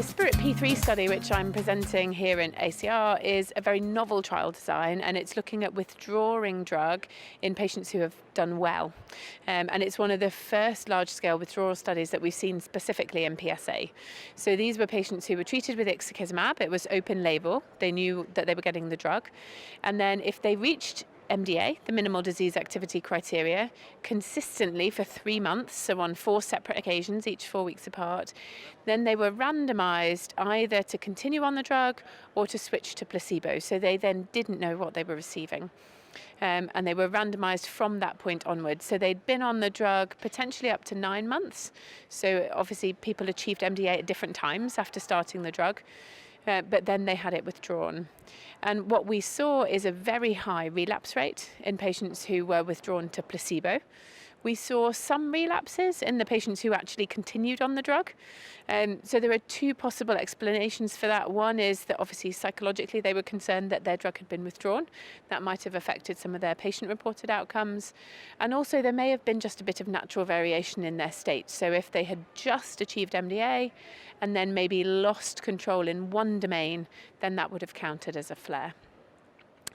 The SPIRIT-P3 study, which I'm presenting here in ACR, is a very novel trial design, and it's looking at withdrawing drug in patients who have done well. And it's one of the first large-scale withdrawal studies that we've seen specifically in PsA. So these were patients who were treated with ixekizumab. It was open label. They knew that they were getting the drug. And then if they reached MDA, the minimal disease activity criteria, consistently for 3 months, so on 4 separate occasions, each 4 weeks apart, then they were randomized either to continue on the drug or to switch to placebo. So they then didn't know what they were receiving. And they were randomized from that point onwards. So they'd been on the drug potentially up to 9 months. So obviously people achieved MDA at different times after starting the drug. But then they had it withdrawn. And what we saw is a very high relapse rate in patients who were withdrawn to placebo. We saw some relapses in the patients who actually continued on the drug. So there are 2 possible explanations for that. One is that obviously psychologically they were concerned that their drug had been withdrawn. That might have affected some of their patient-reported outcomes. And also there may have been just a bit of natural variation in their state. So if they had just achieved MDA and then maybe lost control in one domain, then that would have counted as a flare.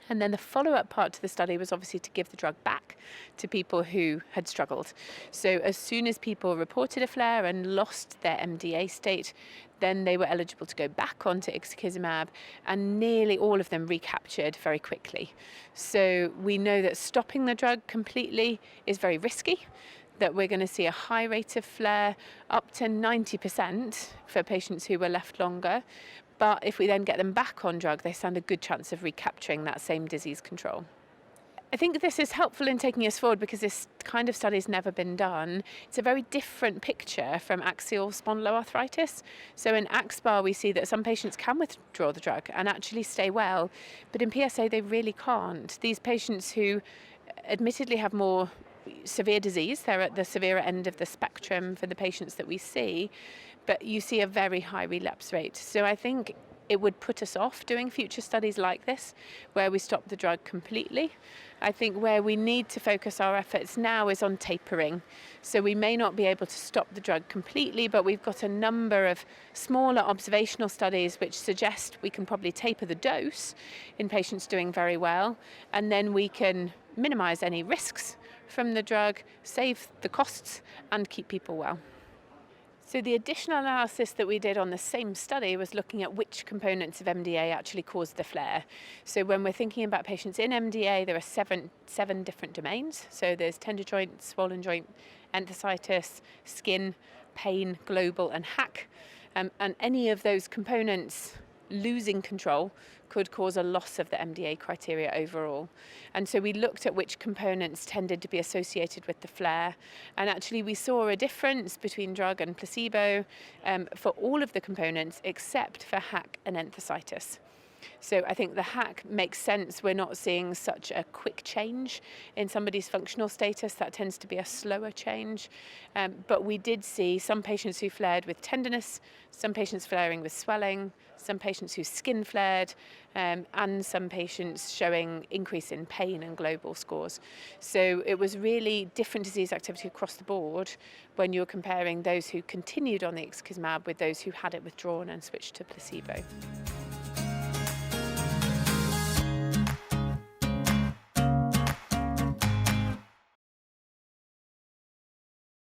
And then the follow-up part to the study was obviously to give the drug back to people who had struggled. So as soon as people reported a flare and lost their MDA state, then they were eligible to go back onto ixekizumab, and nearly all of them recaptured very quickly. So we know that stopping the drug completely is very risky, that we're going to see a high rate of flare, up to 90% for patients who were left longer. But if we then get them back on drug, they stand a good chance of recapturing that same disease control. I think this is helpful in taking us forward because this kind of study has never been done. It's a very different picture from axial spondyloarthritis. So in AXPAR, we see that some patients can withdraw the drug and actually stay well, but in PsA, they really can't. These patients who admittedly have more severe disease, they're at the severer end of the spectrum for the patients that we see, but you see a very high relapse rate. So I think it would put us off doing future studies like this, where we stop the drug completely. I think where we need to focus our efforts now is on tapering. So we may not be able to stop the drug completely, but we've got a number of smaller observational studies which suggest we can probably taper the dose in patients doing very well, and then we can minimize any risks from the drug, save the costs, and keep people well. So the additional analysis that we did on the same study was looking at which components of MDA actually caused the flare. So when we're thinking about patients in MDA, there are seven different domains. So there's tender joint, swollen joint, enthesitis, skin, pain, global, and hack. And any of those components losing control could cause a loss of the MDA criteria overall. And so we looked at which components tended to be associated with the flare, and actually we saw a difference between drug and placebo for all of the components except for hack and enthesitis. So I think the hack makes sense. We're not seeing such a quick change in somebody's functional status. That tends to be a slower change. But we did see some patients who flared with tenderness, some patients flaring with swelling, some patients whose skin flared, and some patients showing increase in pain and global scores. So it was really different disease activity across the board when you're comparing those who continued on the ixekizumab with those who had it withdrawn and switched to placebo.